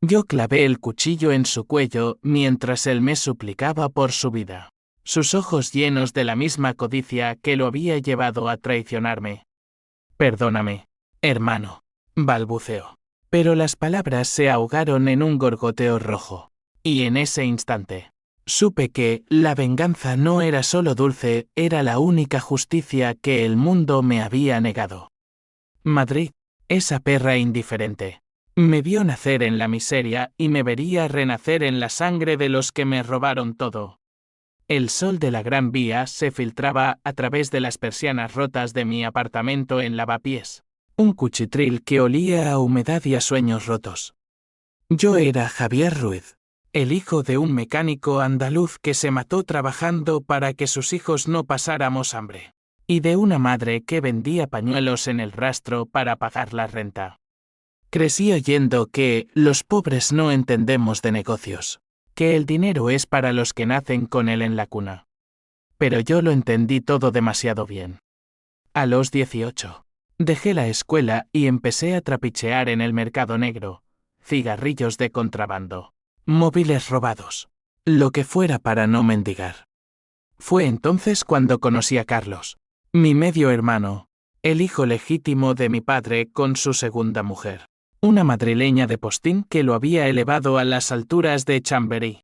Yo clavé el cuchillo en su cuello mientras él me suplicaba por su vida. Sus ojos llenos de la misma codicia que lo había llevado a traicionarme. Perdóname, hermano, balbuceó. Pero las palabras se ahogaron en un gorgoteo rojo. Y en ese instante, supe que la venganza no era solo dulce, era la única justicia que el mundo me había negado. Madrid, esa perra indiferente, me vio nacer en la miseria y me vería renacer en la sangre de los que me robaron todo. El sol de la Gran Vía se filtraba a través de las persianas rotas de mi apartamento en Lavapiés. Un cuchitril que olía a humedad y a sueños rotos. Yo era Javier Ruiz, el hijo de un mecánico andaluz que se mató trabajando para que sus hijos no pasáramos hambre, y de una madre que vendía pañuelos en el rastro para pagar la renta. Crecí oyendo que los pobres no entendemos de negocios, que el dinero es para los que nacen con él en la cuna. Pero yo lo entendí todo demasiado bien. A los 18, dejé la escuela y empecé a trapichear en el mercado negro, cigarrillos de contrabando, móviles robados, lo que fuera para no mendigar. Fue entonces cuando conocí a Carlos, mi medio hermano, el hijo legítimo de mi padre con su segunda mujer. Una madrileña de postín que lo había elevado a las alturas de Chamberí.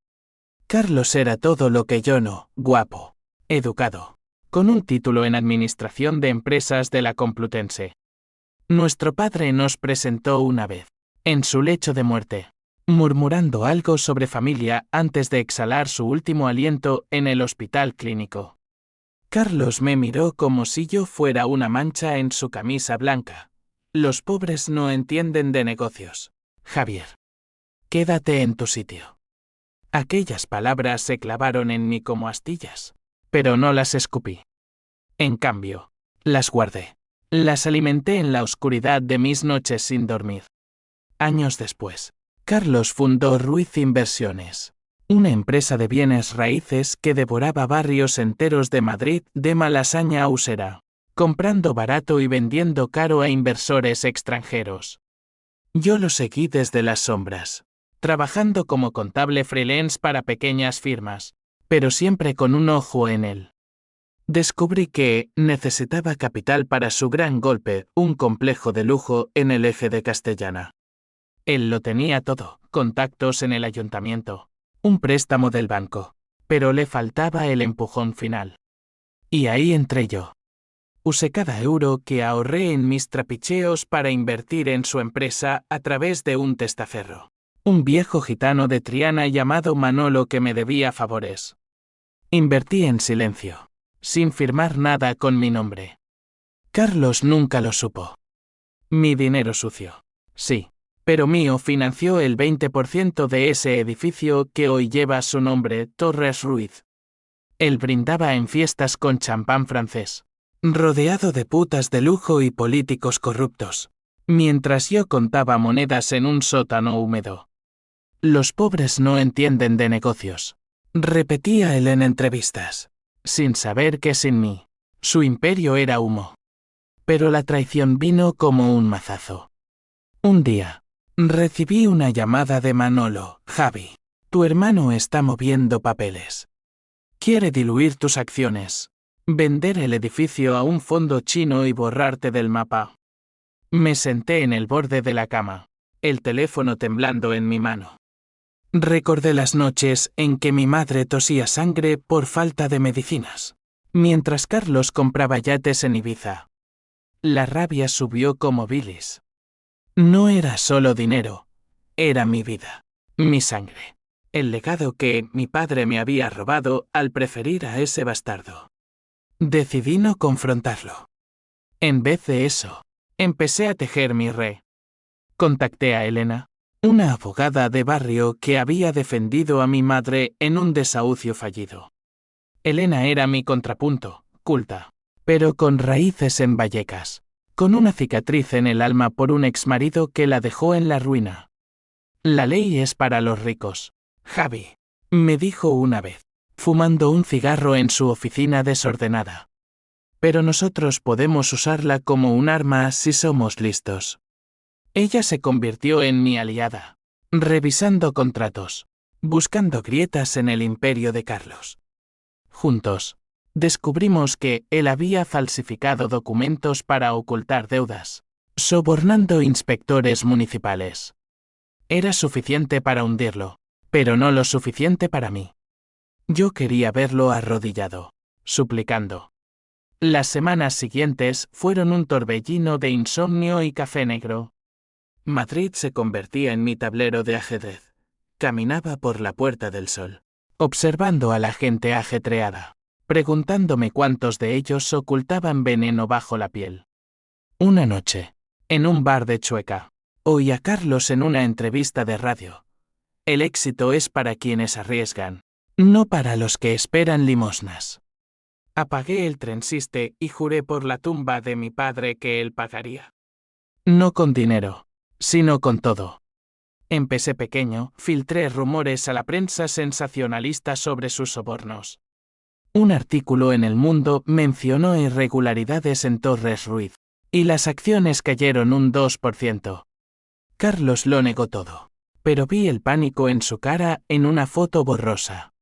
Carlos era todo lo que yo no, guapo, educado, con un título en Administración de Empresas de la Complutense. Nuestro padre nos presentó una vez, en su lecho de muerte, murmurando algo sobre familia antes de exhalar su último aliento en el hospital clínico. Carlos me miró como si yo fuera una mancha en su camisa blanca. Los pobres no entienden de negocios, Javier. Quédate en tu sitio. Aquellas palabras se clavaron en mí como astillas, pero no las escupí. En cambio, las guardé. Las alimenté en la oscuridad de mis noches sin dormir. Años después, Carlos fundó Ruiz Inversiones, una empresa de bienes raíces que devoraba barrios enteros de Madrid de Malasaña a Usera, comprando barato y vendiendo caro a inversores extranjeros. Yo lo seguí desde las sombras, trabajando como contable freelance para pequeñas firmas, pero siempre con un ojo en él. Descubrí que necesitaba capital para su gran golpe, un complejo de lujo en el Eje de Castellana. Él lo tenía todo, contactos en el ayuntamiento, un préstamo del banco, pero le faltaba el empujón final. Y ahí entré yo. Usé cada euro que ahorré en mis trapicheos para invertir en su empresa a través de un testaferro. Un viejo gitano de Triana llamado Manolo que me debía favores. Invertí en silencio, sin firmar nada con mi nombre. Carlos nunca lo supo. Mi dinero sucio, sí, pero mío financió el 20% de ese edificio que hoy lleva su nombre, Torres Ruiz. Él brindaba en fiestas con champán francés, rodeado de putas de lujo y políticos corruptos, mientras yo contaba monedas en un sótano húmedo. Los pobres no entienden de negocios, repetía él en entrevistas, sin saber que sin mí, su imperio era humo. Pero la traición vino como un mazazo. Un día, recibí una llamada de Manolo. Javi, tu hermano está moviendo papeles. Quiere diluir tus acciones, vender el edificio a un fondo chino y borrarte del mapa. Me senté en el borde de la cama, el teléfono temblando en mi mano. Recordé las noches en que mi madre tosía sangre por falta de medicinas, mientras Carlos compraba yates en Ibiza. La rabia subió como bilis. No era solo dinero, era mi vida, mi sangre, el legado que mi padre me había robado al preferir a ese bastardo. Decidí no confrontarlo. En vez de eso, empecé a tejer mi re. Contacté a Elena, una abogada de barrio que había defendido a mi madre en un desahucio fallido. Elena era mi contrapunto, culta, pero con raíces en Vallecas, con una cicatriz en el alma por un exmarido que la dejó en la ruina. La ley es para los ricos, Javi, me dijo una vez, fumando un cigarro en su oficina desordenada. Pero nosotros podemos usarla como un arma si somos listos. Ella se convirtió en mi aliada. revisando contratos, buscando grietas en el imperio de Carlos. Juntos, descubrimos que él había falsificado documentos para ocultar deudas, sobornando inspectores municipales. Era suficiente para hundirlo, pero no lo suficiente para mí. Yo quería verlo arrodillado, suplicando. Las semanas siguientes fueron un torbellino de insomnio y café negro. Madrid se convertía en mi tablero de ajedrez. Caminaba por la Puerta del Sol, observando a la gente ajetreada, preguntándome cuántos de ellos ocultaban veneno bajo la piel. Una noche, en un bar de Chueca, oí a Carlos en una entrevista de radio. El éxito es para quienes arriesgan, no para los que esperan limosnas. Apagué el transiste y juré por la tumba de mi padre que él pagaría. No con dinero, sino con todo. Empecé pequeño, filtré rumores a la prensa sensacionalista sobre sus sobornos. Un artículo en El Mundo mencionó irregularidades en Torres Ruiz, y las acciones cayeron un 2%. Carlos lo negó todo, pero vi el pánico en su cara en una foto borrosa.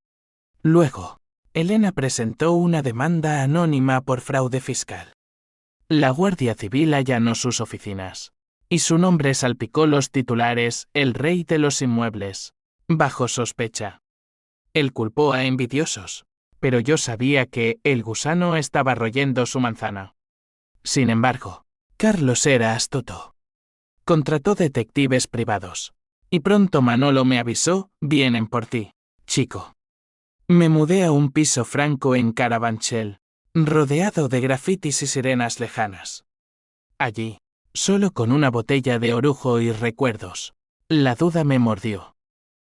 Luego, Elena presentó una demanda anónima por fraude fiscal. La Guardia Civil allanó sus oficinas, y su nombre salpicó los titulares El Rey de los Inmuebles, bajo sospecha. Él culpó a envidiosos, pero yo sabía que el gusano estaba royendo su manzana. Sin embargo, Carlos era astuto. Contrató detectives privados, y pronto Manolo me avisó, vienen por ti, chico. Me mudé a un piso franco en Carabanchel, rodeado de grafitis y sirenas lejanas. Allí, solo con una botella de orujo y recuerdos, la duda me mordió.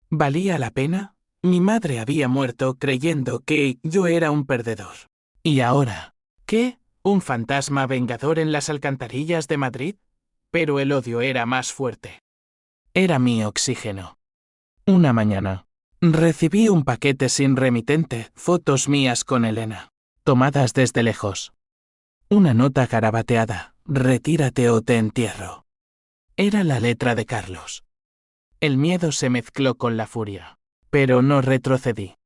¿Valía la pena? Mi madre había muerto creyendo que yo era un perdedor. ¿Y ahora? ¿Qué? ¿Un fantasma vengador en las alcantarillas de Madrid? Pero el odio era más fuerte. Era mi oxígeno. Una mañana, recibí un paquete sin remitente, fotos mías con Elena, tomadas desde lejos. Una nota garabateada, retírate o te entierro. Era la letra de Carlos. El miedo se mezcló con la furia, pero no retrocedí.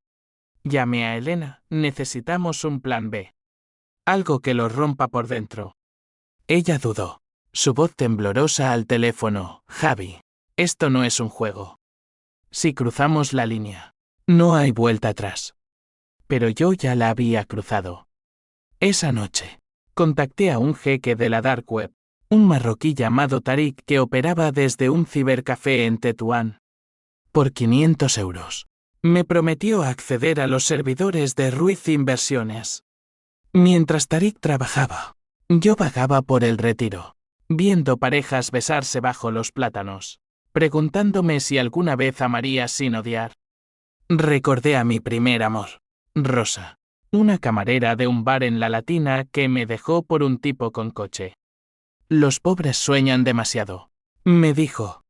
Llamé a Elena, necesitamos un plan B. Algo que lo rompa por dentro. Ella dudó, su voz temblorosa al teléfono, Javi, esto no es un juego. Si cruzamos la línea, no hay vuelta atrás. Pero yo ya la había cruzado. Esa noche, contacté a un jeque de la Dark Web, un marroquí llamado Tarik que operaba desde un cibercafé en Tetuán. Por 500 euros. Me prometió acceder a los servidores de Ruiz Inversiones. Mientras Tarik trabajaba, yo vagaba por el Retiro, viendo parejas besarse bajo los plátanos, preguntándome si alguna vez amaría sin odiar. Recordé a mi primer amor, Rosa, una camarera de un bar en La Latina que me dejó por un tipo con coche. Los pobres sueñan demasiado, me dijo.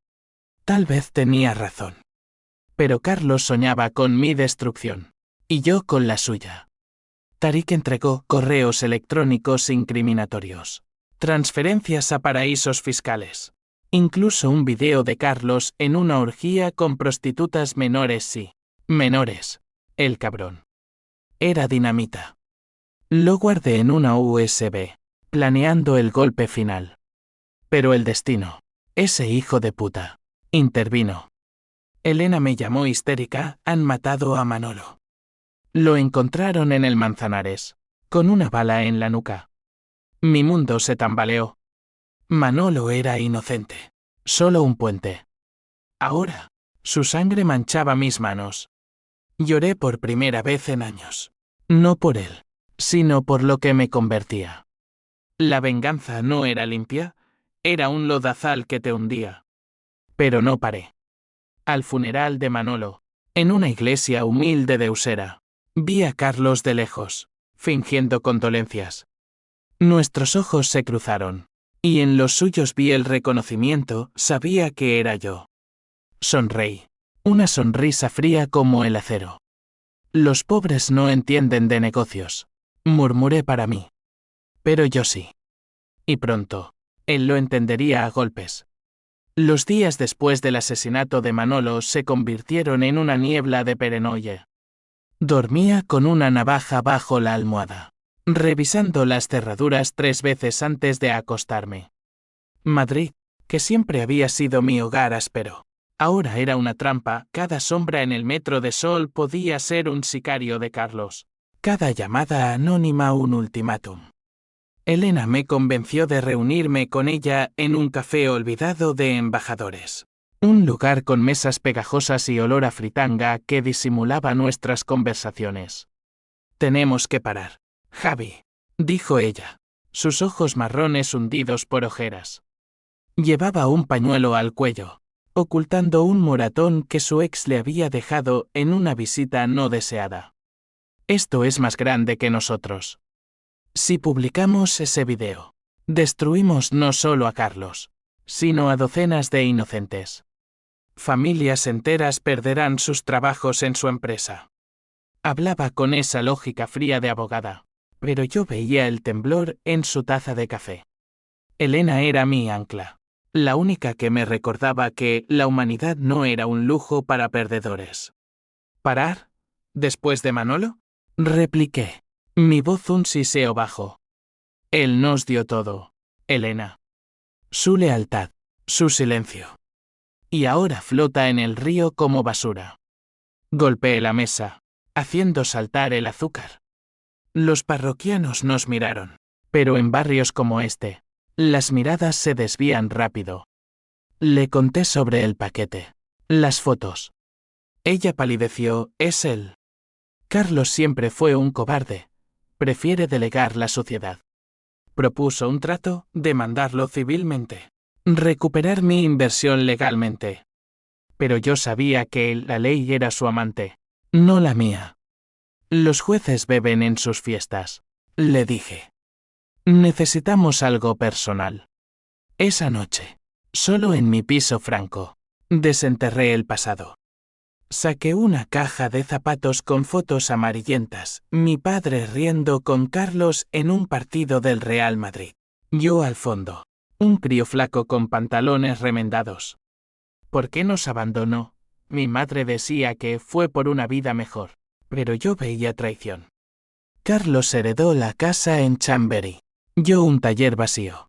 Tal vez tenía razón. Pero Carlos soñaba con mi destrucción, y yo con la suya. Tarik entregó correos electrónicos incriminatorios, transferencias a paraísos fiscales, incluso un video de Carlos en una orgía con prostitutas menores. Sí, menores, el cabrón. Era dinamita. Lo guardé en una USB, planeando el golpe final. Pero el destino, ese hijo de puta, intervino. Elena me llamó histérica, han matado a Manolo. Lo encontraron en el Manzanares, con una bala en la nuca. Mi mundo se tambaleó. Manolo era inocente, solo un puente. Ahora, su sangre manchaba mis manos. Lloré por primera vez en años. No por él, sino por lo que me convertía. La venganza no era limpia, era un lodazal que te hundía. Pero no paré. Al funeral de Manolo, en una iglesia humilde de Usera, vi a Carlos de lejos, fingiendo condolencias. Nuestros ojos se cruzaron, y en los suyos vi el reconocimiento, sabía que era yo. Sonreí, una sonrisa fría como el acero. Los pobres no entienden de negocios, murmuré para mí. Pero yo sí. Y pronto, él lo entendería a golpes. Los días después del asesinato de Manolo se convirtieron en una niebla de paranoia. Dormía con una navaja bajo la almohada, revisando las cerraduras 3 veces antes de acostarme. Madrid, que siempre había sido mi hogar áspero, ahora era una trampa. Cada sombra en el metro de Sol podía ser un sicario de Carlos. Cada llamada anónima un ultimátum. Elena me convenció de reunirme con ella en un café olvidado de embajadores. Un lugar con mesas pegajosas y olor a fritanga que disimulaba nuestras conversaciones. Tenemos que parar, Javi, dijo ella, sus ojos marrones hundidos por ojeras. Llevaba un pañuelo al cuello, ocultando un moratón que su ex le había dejado en una visita no deseada. Esto es más grande que nosotros. Si publicamos ese video, destruimos no solo a Carlos, sino a docenas de inocentes. Familias enteras perderán sus trabajos en su empresa. Hablaba con esa lógica fría de abogada, pero yo veía el temblor en su taza de café. Elena era mi ancla, la única que me recordaba que la humanidad no era un lujo para perdedores. ¿Parar? ¿Después de Manolo? Repliqué, mi voz un siseo bajo. Él nos dio todo, Elena. Su lealtad, su silencio. Y ahora flota en el río como basura. Golpeé la mesa, haciendo saltar el azúcar. Los parroquianos nos miraron, pero en barrios como este, las miradas se desvían rápido. Le conté sobre el paquete, las fotos. Ella palideció, es él. Carlos siempre fue un cobarde, prefiere delegar la suciedad. Propuso un trato, demandarlo civilmente. Recuperar mi inversión legalmente. Pero yo sabía que la ley era su amante, no la mía. Los jueces beben en sus fiestas, le dije. Necesitamos algo personal. Esa noche, solo en mi piso franco, desenterré el pasado. Saqué una caja de zapatos con fotos amarillentas, mi padre riendo con Carlos en un partido del Real Madrid. Yo al fondo, un crío flaco con pantalones remendados. ¿Por qué nos abandonó? Mi madre decía que fue por una vida mejor, pero yo veía traición. Carlos heredó la casa en Chamberí, yo un taller vacío.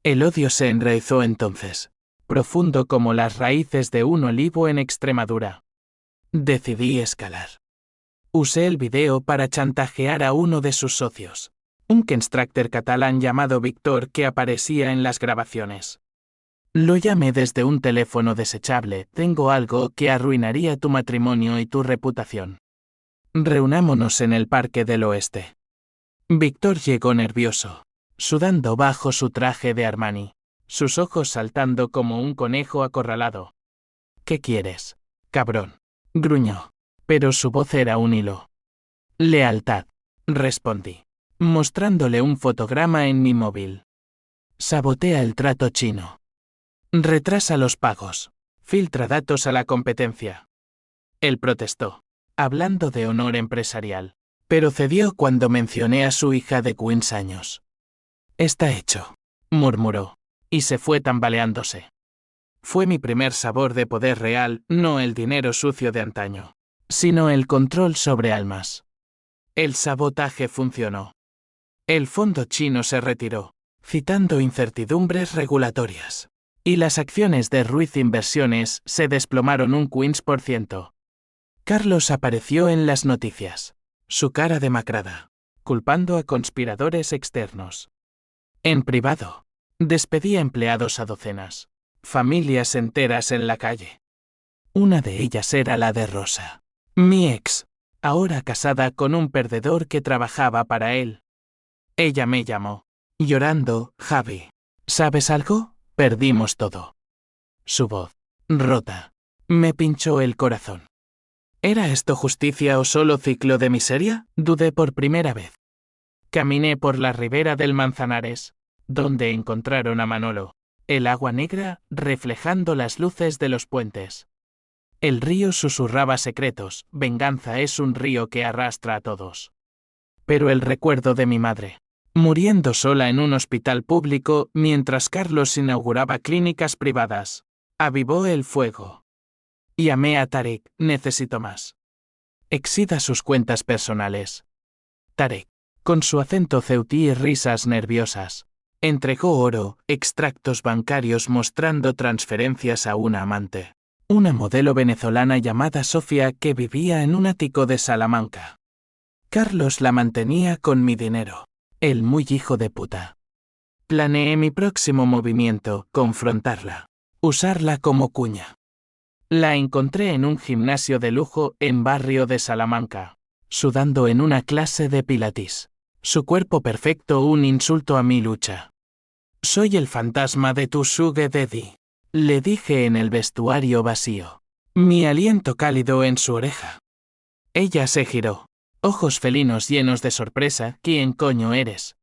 El odio se enraizó entonces, profundo como las raíces de un olivo en Extremadura. Decidí escalar. Usé el video para chantajear a uno de sus socios, un constructor catalán llamado Víctor que aparecía en las grabaciones. Lo llamé desde un teléfono desechable, tengo algo que arruinaría tu matrimonio y tu reputación. Reunámonos en el Parque del Oeste. Víctor llegó nervioso, sudando bajo su traje de Armani, sus ojos saltando como un conejo acorralado. ¿Qué quieres, cabrón? Gruñó, pero su voz era un hilo. Lealtad, respondí, mostrándole un fotograma en mi móvil. Sabotea el trato chino. Retrasa los pagos, filtra datos a la competencia. Él protestó, hablando de honor empresarial, pero cedió cuando mencioné a su hija de 15 años. Está hecho, murmuró, y se fue tambaleándose. Fue mi primer sabor de poder real, no el dinero sucio de antaño, sino el control sobre almas. El sabotaje funcionó. El fondo chino se retiró, citando incertidumbres regulatorias. Y las acciones de Ruiz Inversiones se desplomaron un 15%. Carlos apareció en las noticias, su cara demacrada, culpando a conspiradores externos. En privado, despedía empleados a docenas. Familias enteras en la calle. Una de ellas era la de Rosa, mi ex, ahora casada con un perdedor que trabajaba para él. Ella me llamó, llorando, Javi, ¿sabes algo? Perdimos todo. Su voz, rota, me pinchó el corazón. ¿Era esto justicia o solo ciclo de miseria? Dudé por primera vez. Caminé por la ribera del Manzanares, donde encontraron a Manolo. El agua negra reflejando las luces de los puentes. El río susurraba secretos, venganza es un río que arrastra a todos. Pero el recuerdo de mi madre, muriendo sola en un hospital público mientras Carlos inauguraba clínicas privadas. Avivó el fuego. Llamé a Tarek, necesito más. Exida sus cuentas personales. Tarek, con su acento ceutí y risas nerviosas, entregó oro, extractos bancarios mostrando transferencias a una amante. Una modelo venezolana llamada Sofía que vivía en un ático de Salamanca. Carlos la mantenía con mi dinero. El muy hijo de puta. Planeé mi próximo movimiento, confrontarla. Usarla como cuña. La encontré en un gimnasio de lujo en barrio de Salamanca, sudando en una clase de pilates. Su cuerpo perfecto un insulto a mi lucha. Soy el fantasma de tu sugar daddy, le dije en el vestuario vacío. Mi aliento cálido en su oreja. Ella se giró. Ojos felinos llenos de sorpresa, ¿quién coño eres?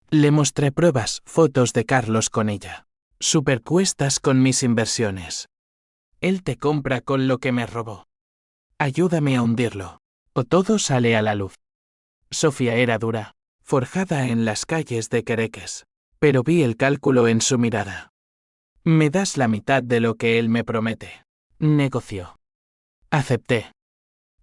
Le mostré pruebas, fotos de Carlos con ella. Superpuestas con mis inversiones. Él te compra con lo que me robó. Ayúdame a hundirlo. O todo sale a la luz. Sofía era dura, forjada en las calles de Quereques. Pero vi el cálculo en su mirada. Me das la mitad de lo que él me promete. Negoció. Acepté.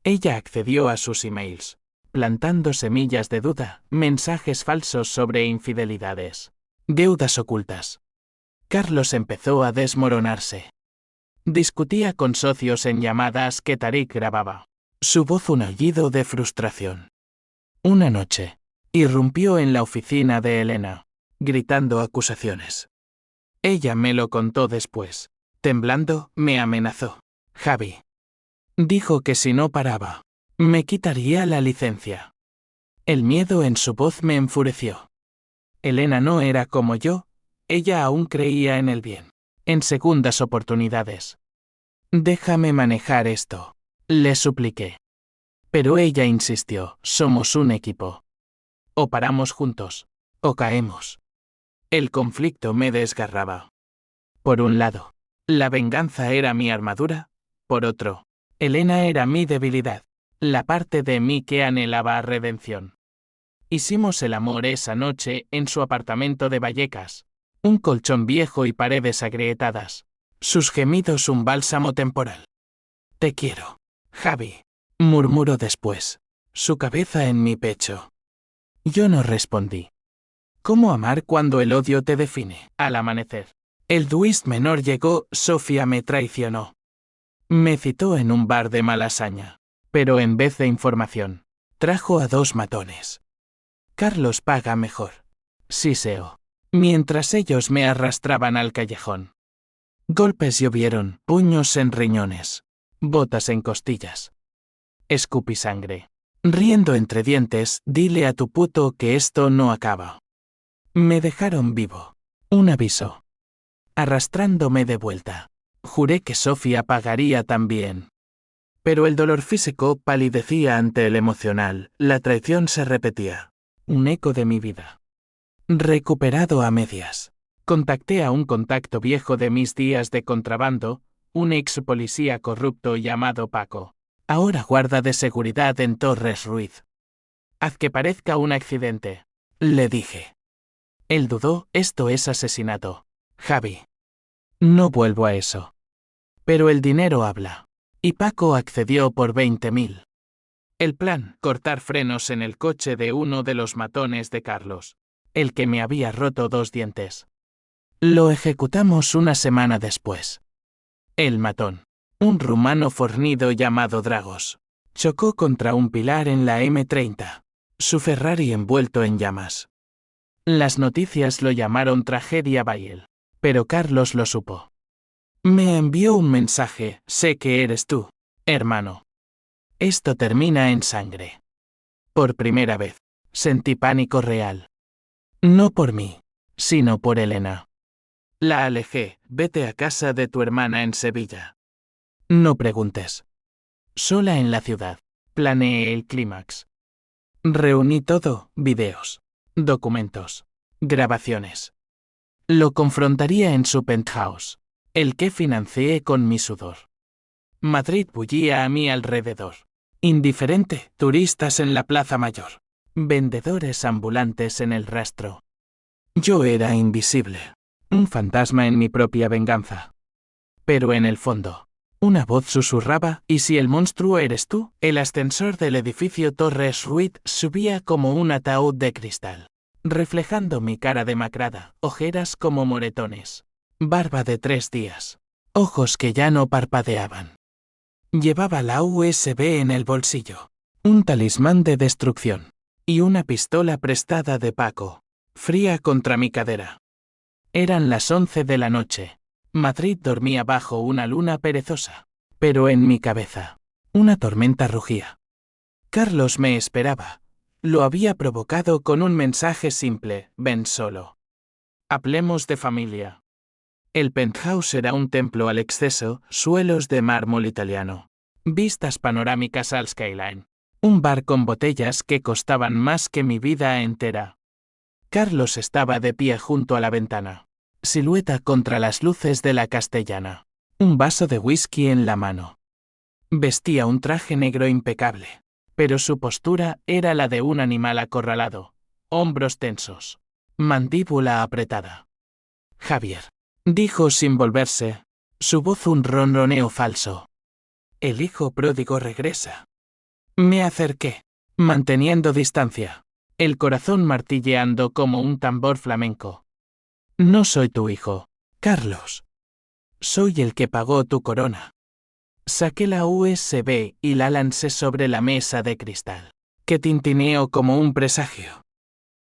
Ella accedió a sus emails, plantando semillas de duda, mensajes falsos sobre infidelidades, deudas ocultas. Carlos empezó a desmoronarse. Discutía con socios en llamadas que Tarek grababa. Su voz un aullido de frustración. Una noche, irrumpió en la oficina de Elena, gritando acusaciones. Ella me lo contó después. Temblando, me amenazó. Javi. Dijo que si no paraba, me quitaría la licencia. El miedo en su voz me enfureció. Elena no era como yo, ella aún creía en el bien, en segundas oportunidades. Déjame manejar esto, le supliqué. Pero ella insistió, somos un equipo. O paramos juntos, o caemos. El conflicto me desgarraba. Por un lado, la venganza era mi armadura, por otro, Elena era mi debilidad, la parte de mí que anhelaba redención. Hicimos el amor esa noche en su apartamento de Vallecas, un colchón viejo y paredes agrietadas, sus gemidos un bálsamo temporal. Te quiero, Javi, murmuró después, su cabeza en mi pecho. Yo no respondí. ¿Cómo amar cuando el odio te define? Al amanecer, el twist menor llegó, Sofía me traicionó. Me citó en un bar de Malasaña, pero en vez de información, trajo a 2 matones. Carlos paga mejor. Siseo. Mientras ellos me arrastraban al callejón. Golpes llovieron, puños en riñones, botas en costillas. Escupí sangre. Riendo entre dientes, dile a tu puto que esto no acaba. Me dejaron vivo. Un aviso. Arrastrándome de vuelta. Juré que Sofía pagaría también. Pero el dolor físico palidecía ante el emocional, la traición se repetía. Un eco de mi vida. Recuperado a medias. Contacté a un contacto viejo de mis días de contrabando, un ex policía corrupto llamado Paco. Ahora guarda de seguridad en Torres Ruiz. Haz que parezca un accidente, le dije. Él dudó, esto es asesinato. Javi. No vuelvo a eso. Pero el dinero habla. Y Paco accedió por 20.000. El plan, cortar frenos en el coche de uno de los matones de Carlos, el que me había roto 2 dientes. Lo ejecutamos una semana después. El matón, un rumano fornido llamado Dragos, chocó contra un pilar en la M30, su Ferrari envuelto en llamas. Las noticias lo llamaron tragedia Bayel, pero Carlos lo supo. Me envió un mensaje, sé que eres tú, hermano. Esto termina en sangre. Por primera vez, sentí pánico real. No por mí, sino por Elena. La alejé, vete a casa de tu hermana en Sevilla. No preguntes. Sola en la ciudad, planeé el clímax. Reuní todo, videos, documentos, grabaciones. Lo confrontaría en su penthouse, el que financié con mi sudor. Madrid bullía a mi alrededor. Indiferente, turistas en la Plaza Mayor. Vendedores ambulantes en el rastro. Yo era invisible. Un fantasma en mi propia venganza. Pero en el fondo, una voz susurraba, ¿y si el monstruo eres tú? El ascensor del edificio Torres Ruiz subía como un ataúd de cristal, reflejando mi cara demacrada, ojeras como moretones, barba de 3 días, ojos que ya no parpadeaban. Llevaba la USB en el bolsillo, un talismán de destrucción, y una pistola prestada de Paco, fría contra mi cadera. Eran las 11 de la noche. Madrid dormía bajo una luna perezosa, pero en mi cabeza, una tormenta rugía. Carlos me esperaba. Lo había provocado con un mensaje simple: ven solo. Hablemos de familia. El penthouse era un templo al exceso, suelos de mármol italiano, vistas panorámicas al skyline, un bar con botellas que costaban más que mi vida entera. Carlos estaba de pie junto a la ventana, silueta contra las luces de la Castellana, un vaso de whisky en la mano. Vestía un traje negro impecable, pero su postura era la de un animal acorralado, hombros tensos, mandíbula apretada. Javier, dijo sin volverse, su voz un ronroneo falso. El hijo pródigo regresa. Me acerqué, manteniendo distancia, el corazón martilleando como un tambor flamenco. No soy tu hijo, Carlos. Soy el que pagó tu corona. Saqué la USB y la lancé sobre la mesa de cristal, que tintineó como un presagio.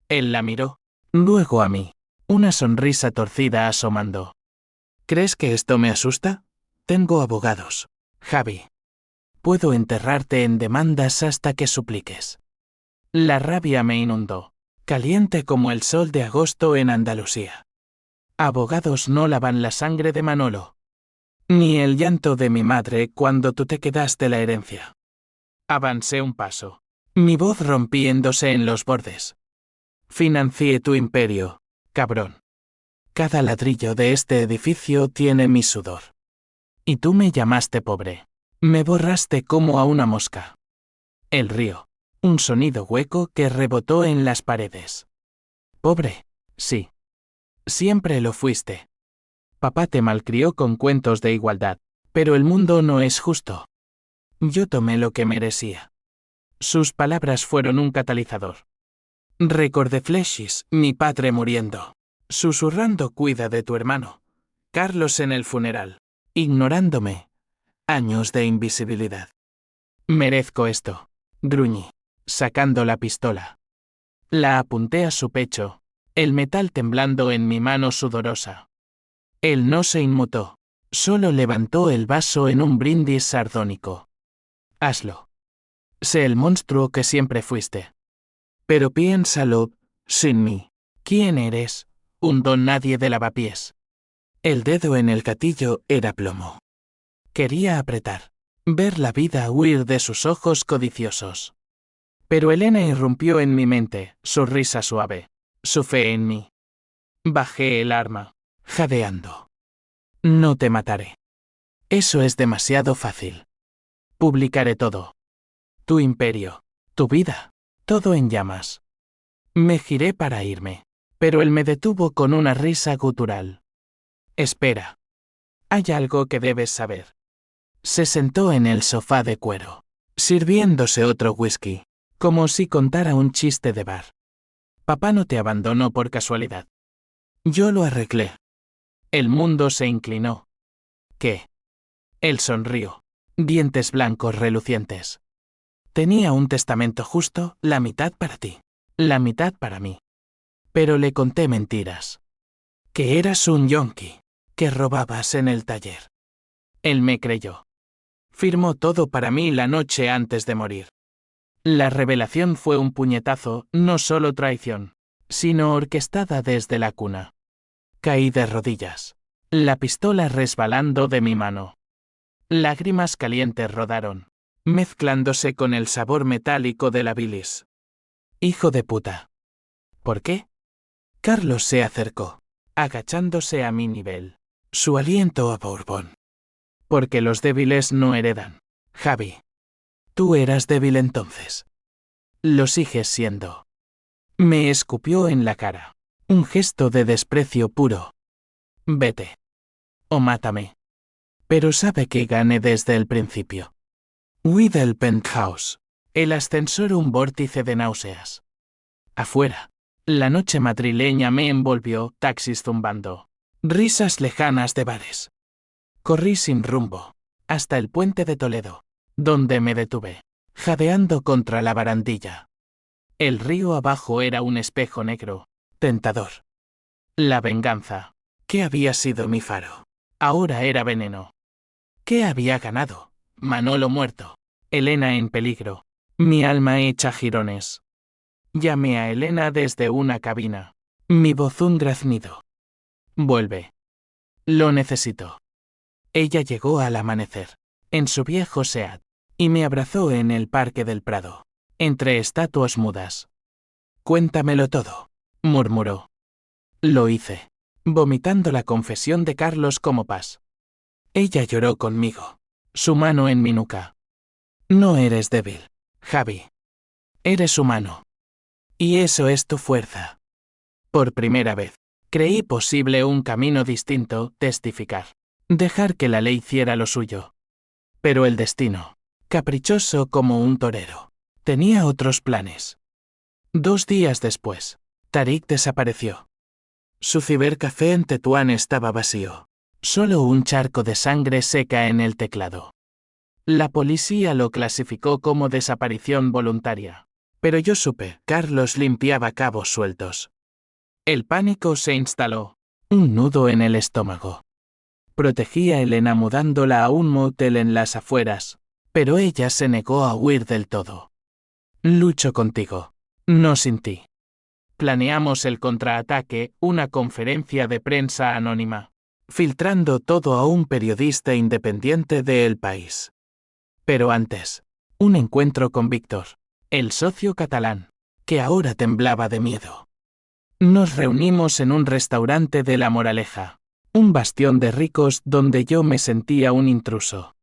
Él la miró, luego a mí, una sonrisa torcida asomando. ¿Crees que esto me asusta? Tengo abogados, Javi. Puedo enterrarte en demandas hasta que supliques. La rabia me inundó, caliente como el sol de agosto en Andalucía. Abogados no lavan la sangre de Manolo. Ni el llanto de mi madre cuando tú te quedaste la herencia. Avancé un paso, mi voz rompiéndose en los bordes. Financié tu imperio, cabrón. Cada ladrillo de este edificio tiene mi sudor. Y tú me llamaste pobre. Me borraste como a una mosca. El río. Un sonido hueco que rebotó en las paredes. Pobre, sí. Siempre lo fuiste. Papá te malcrió con cuentos de igualdad, pero el mundo no es justo. Yo tomé lo que merecía. Sus palabras fueron un catalizador. Recordé Fleshis, mi padre muriendo, susurrando cuida de tu hermano, Carlos en el funeral, ignorándome, años de invisibilidad. Merezco esto, gruñí, sacando la pistola. La apunté a su pecho, el metal temblando en mi mano sudorosa. Él no se inmutó, solo levantó el vaso en un brindis sardónico. Hazlo. Sé el monstruo que siempre fuiste. Pero piénsalo, sin mí. ¿Quién eres? Un don nadie de lavapiés. El dedo en el gatillo era plomo. Quería apretar, ver la vida huir de sus ojos codiciosos. Pero Elena irrumpió en mi mente, su risa suave, su fe en mí. Bajé el arma, jadeando. No te mataré. Eso es demasiado fácil. Publicaré todo. Tu imperio, tu vida, todo en llamas. Me giré para irme, pero él me detuvo con una risa gutural. Espera. Hay algo que debes saber. Se sentó en el sofá de cuero, sirviéndose otro whisky, como si contara un chiste de bar. Papá no te abandonó por casualidad. Yo lo arreglé. El mundo se inclinó. ¿Qué? Él sonrió, dientes blancos relucientes. Tenía un testamento justo, la mitad para ti, la mitad para mí. Pero le conté mentiras. Que eras un yonki, que robabas en el taller. Él me creyó. Firmó todo para mí la noche antes de morir. La revelación fue un puñetazo, no solo traición, sino orquestada desde la cuna. Caí de rodillas, la pistola resbalando de mi mano. Lágrimas calientes rodaron, mezclándose con el sabor metálico de la bilis. Hijo de puta. ¿Por qué? Carlos se acercó, agachándose a mi nivel, su aliento a Bourbon. Porque los débiles no heredan, Javi. Tú eras débil entonces. Lo sigues siendo. Me escupió en la cara. Un gesto de desprecio puro. Vete. O mátame. Pero sabe que gané desde el principio. Huí del penthouse. El ascensor un vórtice de náuseas. Afuera. La noche madrileña me envolvió, taxis zumbando. Risas lejanas de bares. Corrí sin rumbo. Hasta el puente de Toledo. Donde me detuve. Jadeando contra la barandilla. El río abajo era un espejo negro. Tentador. La venganza. ¿Qué había sido mi faro? Ahora era veneno. ¿Qué había ganado? Manolo muerto. Elena en peligro. Mi alma hecha jirones. Llamé a Elena desde una cabina. Mi voz un graznido. Vuelve. Lo necesito. Ella llegó al amanecer. En su viejo Seat. Y me abrazó en el Parque del Prado. Entre estatuas mudas. Cuéntamelo todo. Murmuró. Lo hice. Vomitando la confesión de Carlos como paz. Ella lloró conmigo. Su mano en mi nuca. No eres débil, Javi. Eres humano. Y eso es tu fuerza. Por primera vez, creí posible un camino distinto, testificar. Dejar que la ley hiciera lo suyo. Pero el destino, caprichoso como un torero, tenía otros planes. 2 días después, Tarik desapareció. Su cibercafé en Tetuán estaba vacío. Solo un charco de sangre seca en el teclado. La policía lo clasificó como desaparición voluntaria. Pero yo supe, Carlos limpiaba cabos sueltos. El pánico se instaló. Un nudo en el estómago. Protegí a Elena mudándola a un motel en las afueras, pero ella se negó a huir del todo. Lucho contigo, no sin ti. Planeamos el contraataque, una conferencia de prensa anónima, filtrando todo a un periodista independiente de El País. Pero antes, un encuentro con Víctor, el socio catalán, que ahora temblaba de miedo. Nos reunimos en un restaurante de La Moraleja, un bastión de ricos donde yo me sentía un intruso.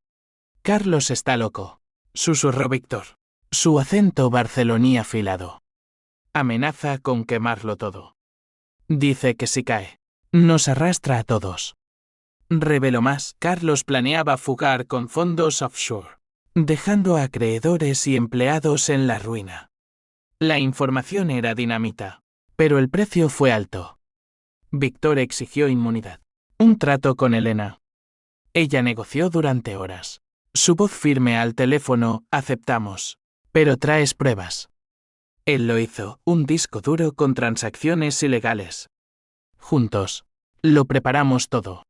Carlos está loco, susurró Víctor, su acento barceloní afilado. Amenaza con quemarlo todo. Dice que si cae, nos arrastra a todos. Reveló más, Carlos planeaba fugar con fondos offshore, dejando a acreedores y empleados en la ruina. La información era dinamita, pero el precio fue alto. Víctor exigió inmunidad. Un trato con Elena. Ella negoció durante horas. Su voz firme al teléfono, aceptamos. Pero traes pruebas. Él lo hizo, un disco duro con transacciones ilegales. Juntos. Lo preparamos todo.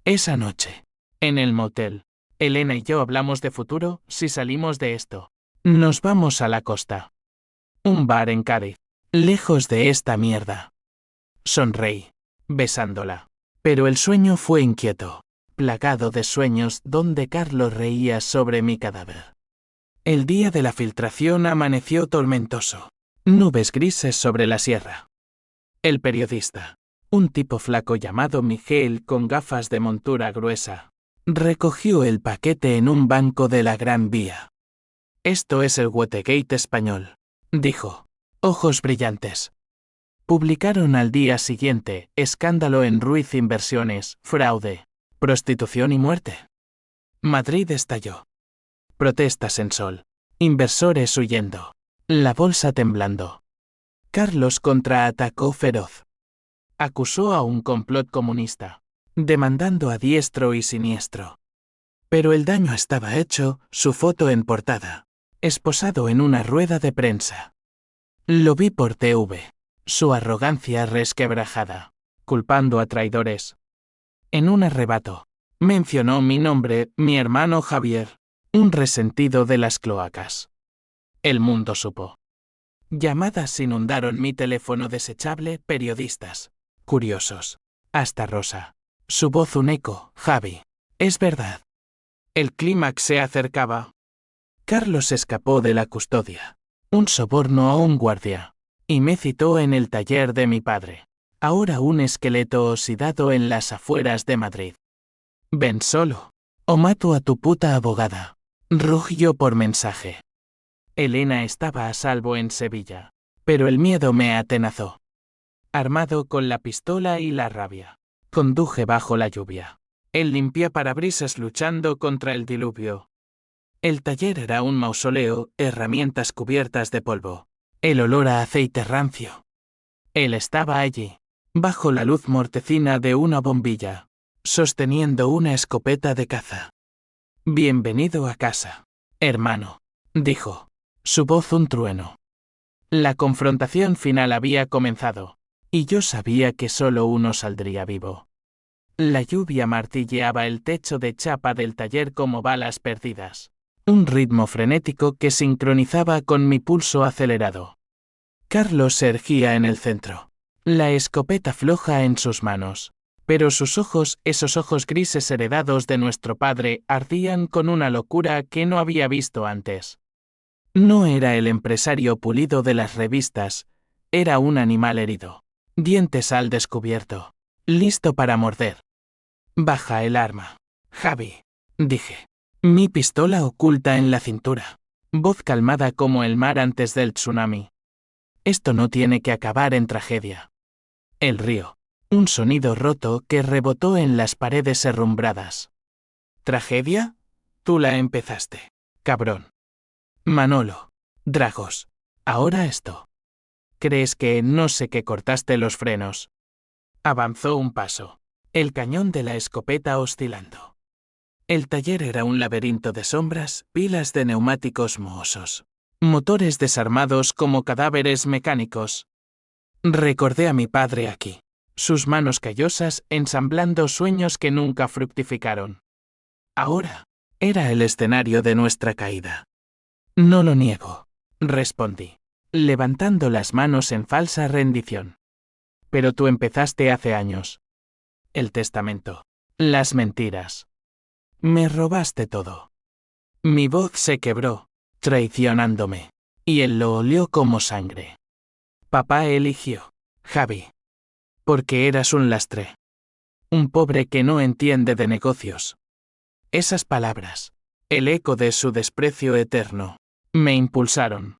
Esa noche. En el motel. Elena y yo hablamos de futuro, si salimos de esto. Nos vamos a la costa. Un bar en Cádiz. Lejos de esta mierda. Sonreí, besándola. Pero el sueño fue inquieto, plagado de sueños donde Carlos reía sobre mi cadáver. El día de la filtración amaneció tormentoso. Nubes grises sobre la sierra. El periodista, un tipo flaco llamado Miguel con gafas de montura gruesa, recogió el paquete en un banco de la Gran Vía. Esto es el Watergate español, dijo, ojos brillantes. Publicaron al día siguiente, escándalo en Ruiz Inversiones, fraude, prostitución y muerte. Madrid estalló. Protestas en Sol. Inversores huyendo. La bolsa temblando. Carlos contraatacó feroz. Acusó a un complot comunista, demandando a diestro y siniestro. Pero el daño estaba hecho, su foto en portada, esposado en una rueda de prensa. Lo vi por TV. Su arrogancia resquebrajada, culpando a traidores. En un arrebato, mencionó mi nombre, mi hermano Javier, un resentido de las cloacas. El mundo supo. Llamadas inundaron mi teléfono desechable, periodistas, curiosos, hasta Rosa. Su voz un eco, Javi. Es verdad. El clímax se acercaba. Carlos escapó de la custodia. Un soborno a un guardia. Y me citó en el taller de mi padre, ahora un esqueleto oxidado en las afueras de Madrid. Ven solo, o mato a tu puta abogada, rugió por mensaje. Elena estaba a salvo en Sevilla. Pero el miedo me atenazó. Armado con la pistola y la rabia, conduje bajo la lluvia. El limpiaparabrisas luchando contra el diluvio. El taller era un mausoleo, herramientas cubiertas de polvo. El olor a aceite rancio. Él estaba allí, bajo la luz mortecina de una bombilla, sosteniendo una escopeta de caza. Bienvenido a casa, hermano, dijo. Su voz un trueno. La confrontación final había comenzado, y yo sabía que solo uno saldría vivo. La lluvia martilleaba el techo de chapa del taller como balas perdidas. Un ritmo frenético que sincronizaba con mi pulso acelerado. Carlos se erguía en el centro, la escopeta floja en sus manos, pero sus ojos, esos ojos grises heredados de nuestro padre, ardían con una locura que no había visto antes. No era el empresario pulido de las revistas, era un animal herido, dientes al descubierto, listo para morder. Baja el arma, Javi, dije. Mi pistola oculta en la cintura, voz calmada como el mar antes del tsunami. Esto no tiene que acabar en tragedia. El río, un sonido roto que rebotó en las paredes herrumbradas. ¿Tragedia? Tú la empezaste, cabrón. Manolo, Dragos, ahora esto. ¿Crees que no sé que cortaste los frenos? Avanzó un paso, el cañón de la escopeta oscilando. El taller era un laberinto de sombras, pilas de neumáticos mohosos, motores desarmados como cadáveres mecánicos. Recordé a mi padre aquí, sus manos callosas ensamblando sueños que nunca fructificaron. Ahora, era el escenario de nuestra caída. No lo niego, respondí, levantando las manos en falsa rendición. Pero tú empezaste hace años. El testamento, las mentiras. Me robaste todo. Mi voz se quebró, traicionándome, y él lo olió como sangre. Papá eligió, Javi. Porque eras un lastre. Un pobre que no entiende de negocios. Esas palabras, el eco de su desprecio eterno, me impulsaron.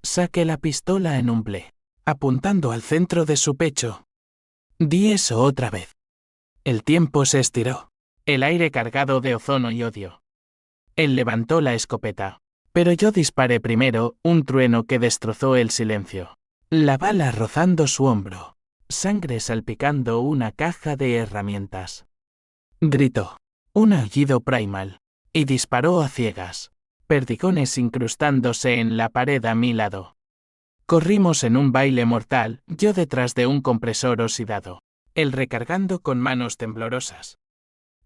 Saqué la pistola en un ble, apuntando al centro de su pecho. Di eso otra vez. El tiempo se estiró, el aire cargado de ozono y odio. Él levantó la escopeta, pero yo disparé primero, un trueno que destrozó el silencio. La bala rozando su hombro, sangre salpicando una caja de herramientas. Gritó, un aullido primal, y disparó a ciegas, perdigones incrustándose en la pared a mi lado. Corrimos en un baile mortal, yo detrás de un compresor oxidado, él recargando con manos temblorosas.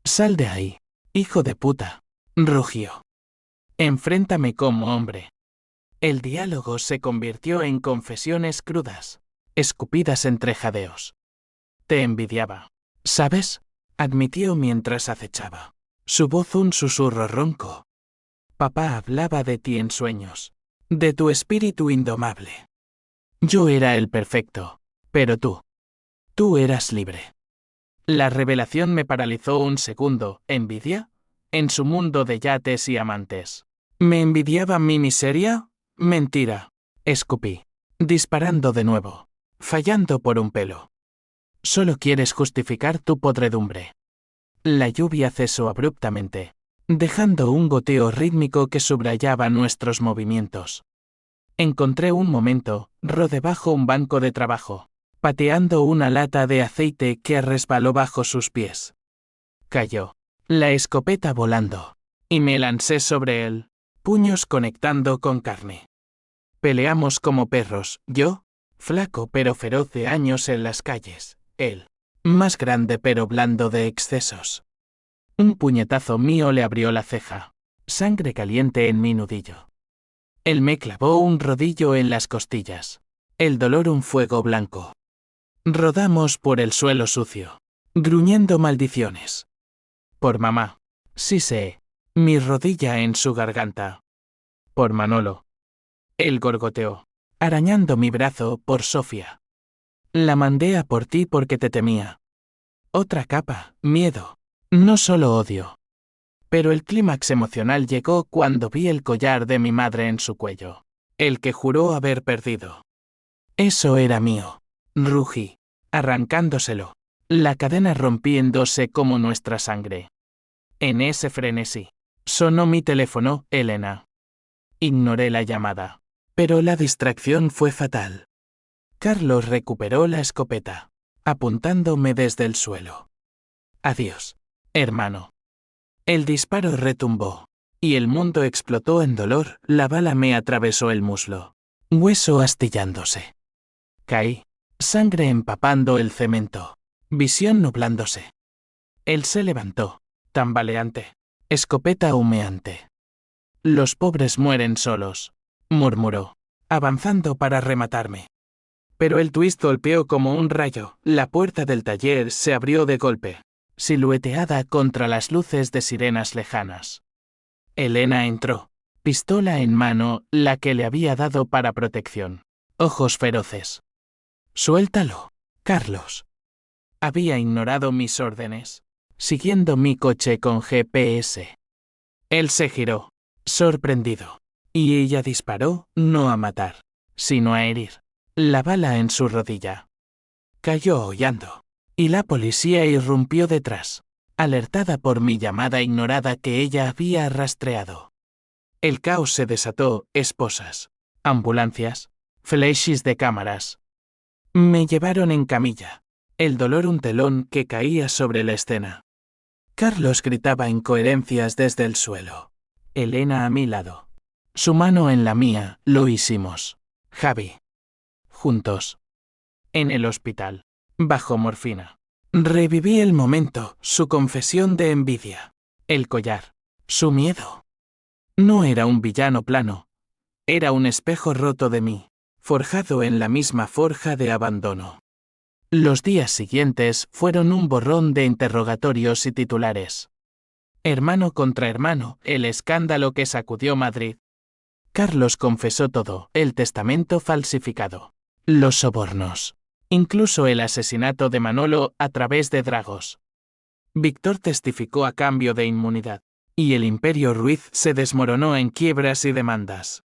Sal de ahí, hijo de puta, rugió. Enfréntame como hombre. El diálogo se convirtió en confesiones crudas, escupidas entre jadeos. Te envidiaba, ¿sabes? Admitió mientras acechaba, su voz un susurro ronco. Papá hablaba de ti en sueños, de tu espíritu indomable. Yo era el perfecto, pero tú eras libre. La revelación me paralizó un segundo. ¿Envidia? En su mundo de yates y amantes. ¿Me envidiaba mi miseria? Mentira. Escupí, disparando de nuevo, fallando por un pelo. Solo quieres justificar tu podredumbre. La lluvia cesó abruptamente, dejando un goteo rítmico que subrayaba nuestros movimientos. Encontré un momento, debajo un banco de trabajo, pateando una lata de aceite que resbaló bajo sus pies. Cayó, la escopeta volando, y me lancé sobre él, puños conectando con carne. Peleamos como perros, yo, flaco pero feroz de años en las calles, él, más grande pero blando de excesos. Un puñetazo mío le abrió la ceja, sangre caliente en mi nudillo. Él me clavó un rodillo en las costillas, el dolor un fuego blanco. Rodamos por el suelo sucio, gruñendo maldiciones. Por mamá, sí sé, mi rodilla en su garganta. Por Manolo. Él gorgoteó, arañando mi brazo. Por Sofía. La mandé a por ti porque te temía. Otra capa, miedo, no solo odio. Pero el clímax emocional llegó cuando vi el collar de mi madre en su cuello, el que juró haber perdido. Eso era mío. Rugí, arrancándoselo. La cadena rompiéndose como nuestra sangre. En ese frenesí, sonó mi teléfono, Elena. Ignoré la llamada. Pero la distracción fue fatal. Carlos recuperó la escopeta, apuntándome desde el suelo. Adiós, hermano. El disparo retumbó, y el mundo explotó en dolor. La bala me atravesó el muslo, hueso astillándose. Caí, sangre empapando el cemento, visión nublándose. Él se levantó, tambaleante, escopeta humeante. Los pobres mueren solos, murmuró, avanzando para rematarme. Pero el twist golpeó como un rayo. La puerta del taller se abrió de golpe, silueteada contra las luces de sirenas lejanas. Elena entró, pistola en mano, la que le había dado para protección. Ojos feroces. Suéltalo, Carlos. Había ignorado mis órdenes, siguiendo mi coche con GPS. Él se giró, sorprendido, y ella disparó, no a matar, sino a herir. La bala en su rodilla. Cayó hollando, y la policía irrumpió detrás, alertada por mi llamada ignorada que ella había rastreado. El caos se desató, esposas, ambulancias, flashes de cámaras. Me llevaron en camilla, el dolor un telón que caía sobre la escena. Carlos gritaba incoherencias desde el suelo. Elena a mi lado. Su mano en la mía, lo hicimos. Javi. Juntos. En el hospital. Bajo morfina. Reviví el momento, su confesión de envidia. El collar. Su miedo. No era un villano plano. Era un espejo roto de mí, forjado en la misma forja de abandono. Los días siguientes fueron un borrón de interrogatorios y titulares. Hermano contra hermano, el escándalo que sacudió Madrid. Carlos confesó todo, el testamento falsificado, los sobornos, incluso el asesinato de Manolo a través de Dragos. Víctor testificó a cambio de inmunidad, y el Imperio Ruiz se desmoronó en quiebras y demandas.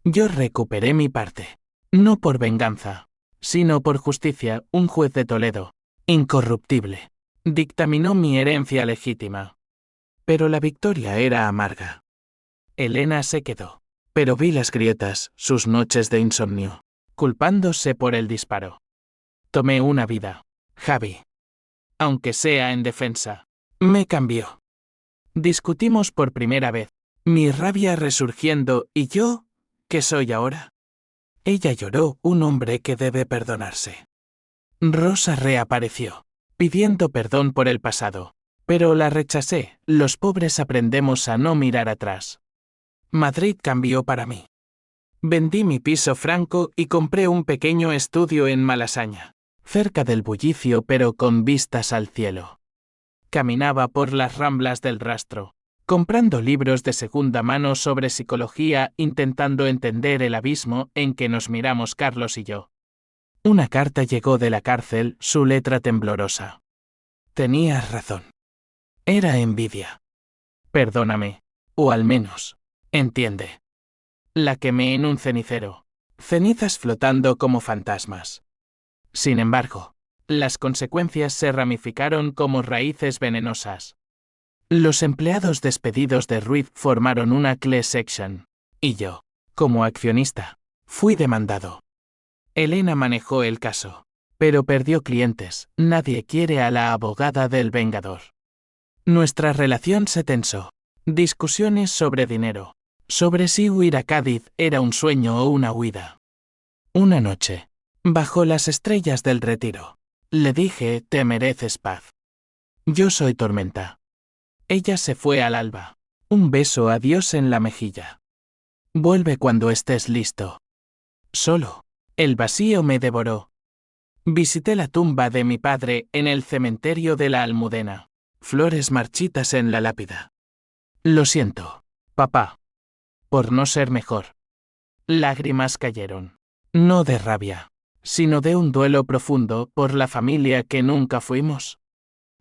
Yo recuperé mi parte, no por venganza, sino por justicia. Un juez de Toledo, incorruptible, dictaminó mi herencia legítima. Pero la victoria era amarga. Elena se quedó, pero vi las grietas, sus noches de insomnio, culpándose por el disparo. Tomé una vida, Javi. Aunque sea en defensa, me cambió. Discutimos por primera vez, mi rabia resurgiendo, y yo, ¿qué soy ahora? Ella lloró, un hombre que debe perdonarse. Rosa reapareció, pidiendo perdón por el pasado, pero la rechacé. Los pobres aprendemos a no mirar atrás. Madrid cambió para mí. Vendí mi piso franco y compré un pequeño estudio en Malasaña, cerca del bullicio pero con vistas al cielo. Caminaba por las ramblas del Rastro, comprando libros de segunda mano sobre psicología, intentando entender el abismo en que nos miramos Carlos y yo. Una carta llegó de la cárcel, su letra temblorosa. Tenías razón. Era envidia. Perdóname, o al menos, entiende. La quemé en un cenicero, cenizas flotando como fantasmas. Sin embargo, las consecuencias se ramificaron como raíces venenosas. Los empleados despedidos de Ruiz formaron una class action, y yo, como accionista, fui demandado. Elena manejó el caso, pero perdió clientes. Nadie quiere a la abogada del vengador. Nuestra relación se tensó. Discusiones sobre dinero, sobre si huir a Cádiz era un sueño o una huida. Una noche, bajo las estrellas del retiro, le dije, te mereces paz. Yo soy tormenta. Ella se fue al alba. Un beso a Dios en la mejilla. Vuelve cuando estés listo. Solo, el vacío me devoró. Visité la tumba de mi padre en el cementerio de la Almudena. Flores marchitas en la lápida. Lo siento, papá, por no ser mejor. Lágrimas cayeron, no de rabia, sino de un duelo profundo por la familia que nunca fuimos.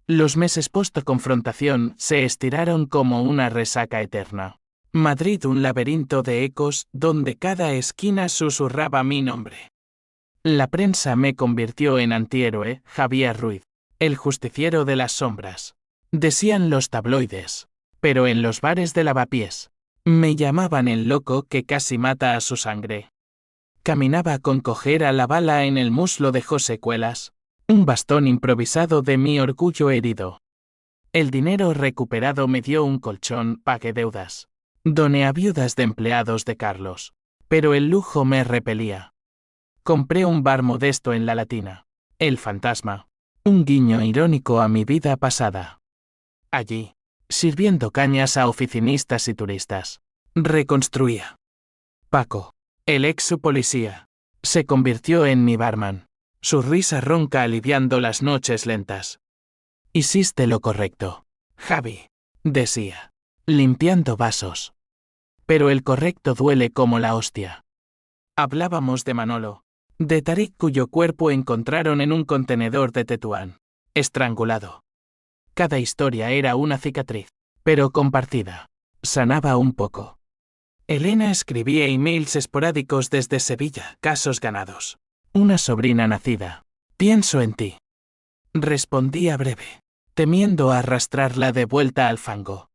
Los meses post-confrontación se estiraron como una resaca eterna. Madrid, un laberinto de ecos donde cada esquina susurraba mi nombre. La prensa me convirtió en antihéroe, Javier Ruiz, el justiciero de las sombras. Decían los tabloides, pero en los bares de Lavapiés me llamaban el loco que casi mata a su sangre. Caminaba con cojera la bala en el muslo de José Cuelas, un bastón improvisado de mi orgullo herido. El dinero recuperado me dio un colchón, pagué deudas. Doné a viudas de empleados de Carlos, pero el lujo me repelía. Compré un bar modesto en La Latina, El Fantasma, un guiño irónico a mi vida pasada. Allí, sirviendo cañas a oficinistas y turistas, reconstruía. Paco, el ex policía, se convirtió en mi barman, su risa ronca aliviando las noches lentas. Hiciste lo correcto, Javi, decía, limpiando vasos. Pero el correcto duele como la hostia. Hablábamos de Manolo, de Tarik, cuyo cuerpo encontraron en un contenedor de Tetuán, estrangulado. Cada historia era una cicatriz, pero compartida. Sanaba un poco. Elena escribía emails esporádicos desde Sevilla, casos ganados. Una sobrina nacida. Pienso en ti. Respondía breve, temiendo arrastrarla de vuelta al fango.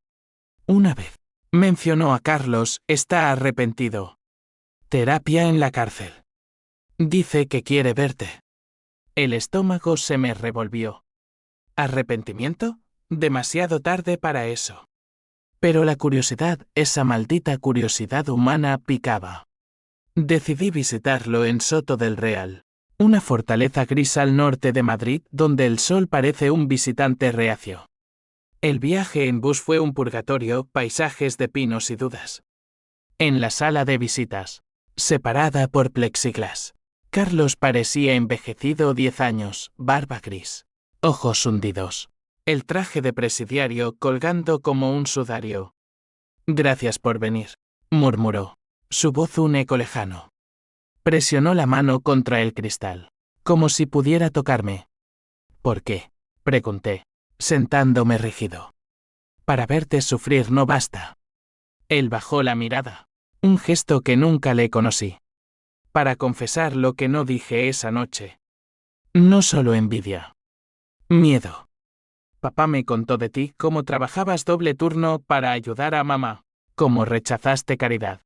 Una vez mencionó a Carlos, está arrepentido. Terapia en la cárcel. Dice que quiere verte. El estómago se me revolvió. ¿Arrepentimiento? Demasiado tarde para eso. Pero la curiosidad, esa maldita curiosidad humana, picaba. Decidí visitarlo en Soto del Real, una fortaleza gris al norte de Madrid donde el sol parece un visitante reacio. El viaje en bus fue un purgatorio, paisajes de pinos y dudas. En la sala de visitas, separada por plexiglas, Carlos parecía envejecido 10 años, barba gris, ojos hundidos, el traje de presidiario colgando como un sudario. Gracias por venir, murmuró, su voz un eco lejano. Presionó la mano contra el cristal, como si pudiera tocarme. ¿Por qué?, pregunté, sentándome rígido. Para verte sufrir no basta. Él bajó la mirada, un gesto que nunca le conocí. Para confesar lo que no dije esa noche. No solo envidia. Miedo. Papá me contó de ti cómo trabajabas doble turno para ayudar a mamá, cómo rechazaste caridad.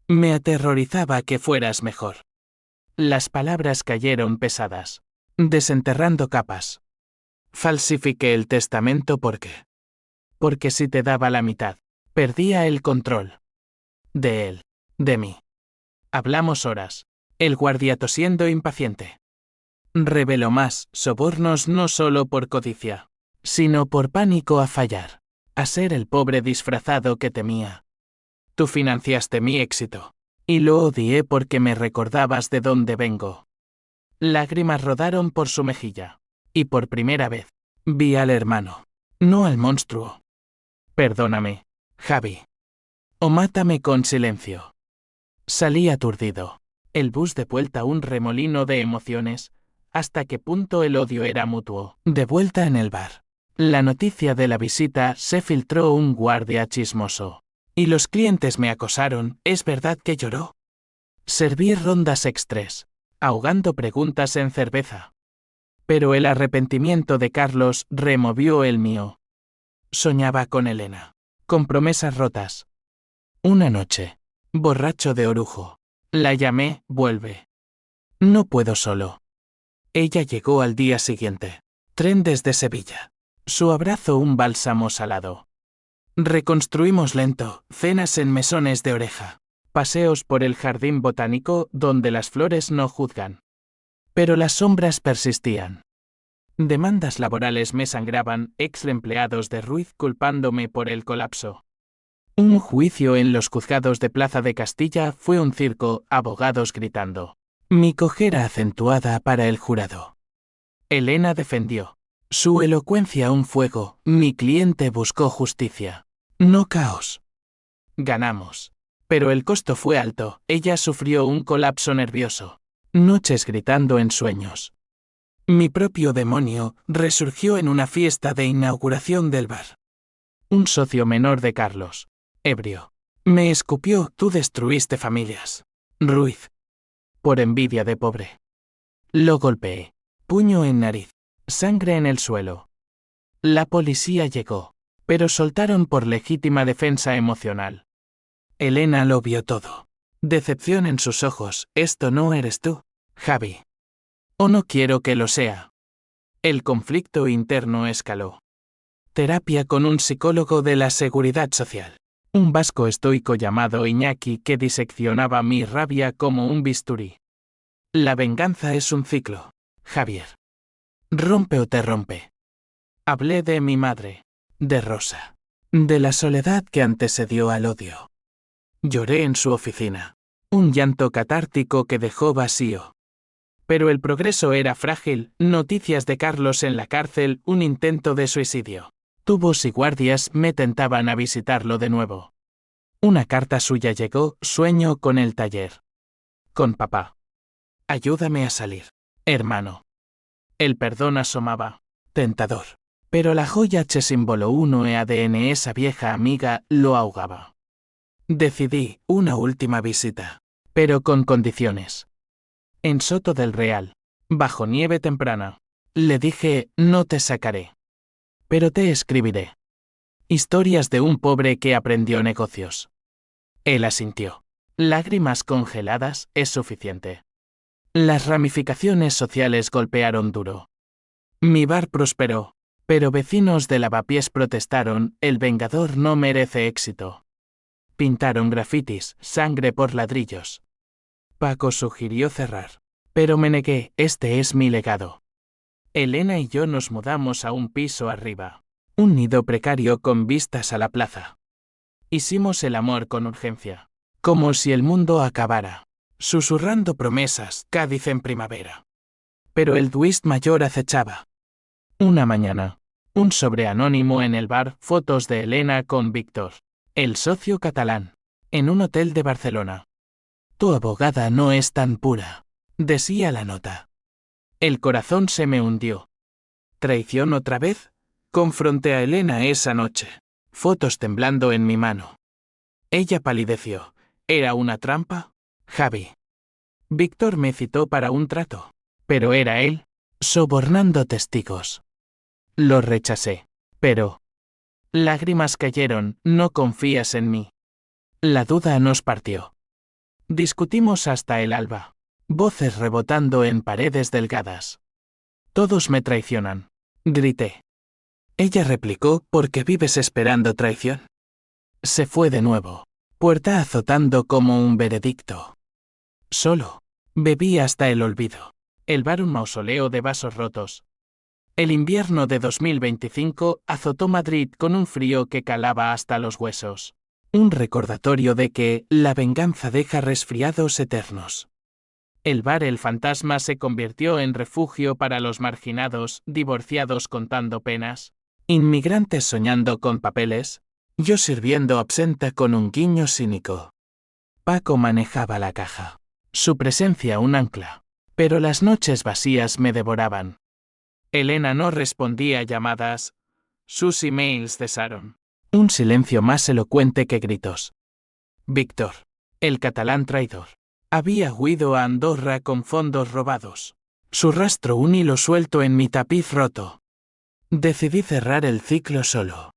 Me aterrorizaba que fueras mejor. Las palabras cayeron pesadas, desenterrando capas. Falsifiqué el testamento porque si te daba la mitad, perdía el control. De él, de mí. Hablamos horas, el guardia tosiendo impaciente. Reveló más sobornos no solo por codicia, sino por pánico a fallar, a ser el pobre disfrazado que temía. Tú financiaste mi éxito, y lo odié porque me recordabas de dónde vengo. Lágrimas rodaron por su mejilla, y por primera vez, vi al hermano, no al monstruo. Perdóname, Javi. O mátame con silencio. Salí aturdido, el bus de vuelta un remolino de emociones, hasta qué punto el odio era mutuo. De vuelta en el bar, la noticia de la visita se filtró un guardia chismoso. Y los clientes me acosaron, ¿es verdad que lloró? Serví rondas extres, ahogando preguntas en cerveza. Pero el arrepentimiento de Carlos removió el mío. Soñaba con Elena, con promesas rotas. Una noche, borracho de orujo, la llamé, vuelve. No puedo solo. Ella llegó al día siguiente, tren desde Sevilla. Su abrazo un bálsamo salado. Reconstruimos lento, cenas en mesones de oreja, paseos por el jardín botánico donde las flores no juzgan. Pero las sombras persistían. Demandas laborales me sangraban, ex empleados de Ruiz culpándome por el colapso. Un juicio en los juzgados de Plaza de Castilla fue un circo, abogados gritando. Mi cojera acentuada para el jurado. Elena defendió. Su elocuencia un fuego, mi cliente buscó justicia. No caos. Ganamos. Pero el costo fue alto, ella sufrió un colapso nervioso. Noches gritando en sueños. Mi propio demonio resurgió en una fiesta de inauguración del bar. Un socio menor de Carlos, ebrio, me escupió: tú destruiste familias, Ruiz. Por envidia de pobre. Lo golpeé. Puño en nariz. Sangre en el suelo. La policía llegó, pero soltaron por legítima defensa emocional. Elena lo vio todo. Decepción en sus ojos. Esto no eres tú, Javi. O no quiero que lo sea. El conflicto interno escaló. Terapia con un psicólogo de la Seguridad Social. Un vasco estoico llamado Iñaki que diseccionaba mi rabia como un bisturí. La venganza es un ciclo, Javier. Rompe o te rompe. Hablé de mi madre, de Rosa, de la soledad que antecedió al odio. Lloré en su oficina. Un llanto catártico que dejó vacío. Pero el progreso era frágil: noticias de Carlos en la cárcel, un intento de suicidio. Tubos y guardias me tentaban a visitarlo de nuevo. Una carta suya llegó: sueño con el taller. Con papá. Ayúdame a salir, hermano. El perdón asomaba. Tentador. Pero la joya símbolo 1 EADN, esa vieja amiga, lo ahogaba. Decidí una última visita. Pero con condiciones. En Soto del Real, bajo nieve temprana, le dije: no te sacaré. Pero te escribiré. Historias de un pobre que aprendió negocios. Él asintió. Lágrimas congeladas: es suficiente. Las ramificaciones sociales golpearon duro. Mi bar prosperó, pero vecinos de Lavapiés protestaron: el vengador no merece éxito. Pintaron grafitis: sangre por ladrillos. Paco sugirió cerrar, pero me negué: este es mi legado. Elena y yo nos mudamos a un piso arriba, un nido precario con vistas a la plaza. Hicimos el amor con urgencia, como si el mundo acabara, susurrando promesas: Cádiz en primavera. Pero el twist mayor acechaba. Una mañana, un sobre anónimo en el bar: fotos de Elena con Víctor, el socio catalán, en un hotel de Barcelona. Tu abogada no es tan pura, decía la nota. El corazón se me hundió. ¿Traición otra vez? Confronté a Elena esa noche. Fotos temblando en mi mano. Ella palideció. ¿Era una trampa, Javi? Víctor me citó para un trato. Pero era él, sobornando testigos. Lo rechacé. Pero... lágrimas cayeron: no confías en mí. La duda nos partió. Discutimos hasta el alba. Voces rebotando en paredes delgadas. Todos me traicionan, grité. Ella replicó: ¿por qué vives esperando traición? Se fue de nuevo. Puerta azotando como un veredicto. Solo. Bebí hasta el olvido. El bar, un mausoleo de vasos rotos. El invierno de 2025 azotó Madrid con un frío que calaba hasta los huesos. Un recordatorio de que la venganza deja resfriados eternos. El bar El Fantasma se convirtió en refugio para los marginados, divorciados contando penas, inmigrantes soñando con papeles, yo sirviendo absenta con un guiño cínico. Paco manejaba la caja. Su presencia un ancla. Pero las noches vacías me devoraban. Elena no respondía a llamadas. Sus emails cesaron. Un silencio más elocuente que gritos. Víctor, el catalán traidor, había huido a Andorra con fondos robados. Su rastro, un hilo suelto en mi tapiz roto. Decidí cerrar el ciclo solo.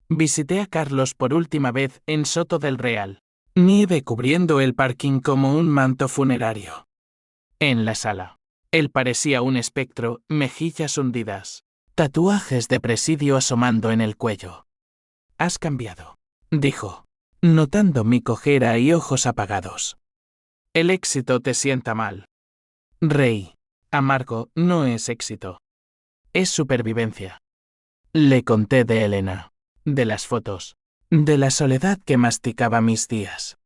Visité a Carlos por última vez en Soto del Real. Nieve cubriendo el parking como un manto funerario. En la sala, él parecía un espectro: mejillas hundidas, tatuajes de presidio asomando en el cuello. Has cambiado, dijo, notando mi cojera y ojos apagados. El éxito te sienta mal. Reí. Amargo: no es éxito. Es supervivencia. Le conté de Elena, de las fotos, de la soledad que masticaba mis días.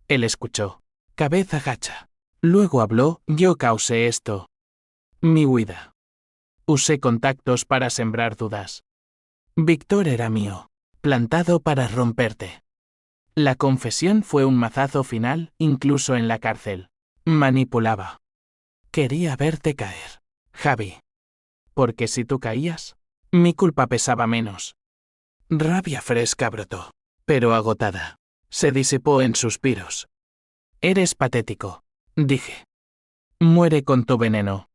Él escuchó, cabeza gacha. Luego habló: yo causé esto. Mi huida. Usé contactos para sembrar dudas. Víctor era mío, plantado para romperte. La confesión fue un mazazo final, incluso en la cárcel. Manipulaba. Quería verte caer, Javi. Porque si tú caías, mi culpa pesaba menos. Rabia fresca brotó, pero agotada. Se disipó en suspiros. Eres patético, dije. Muere con tu veneno.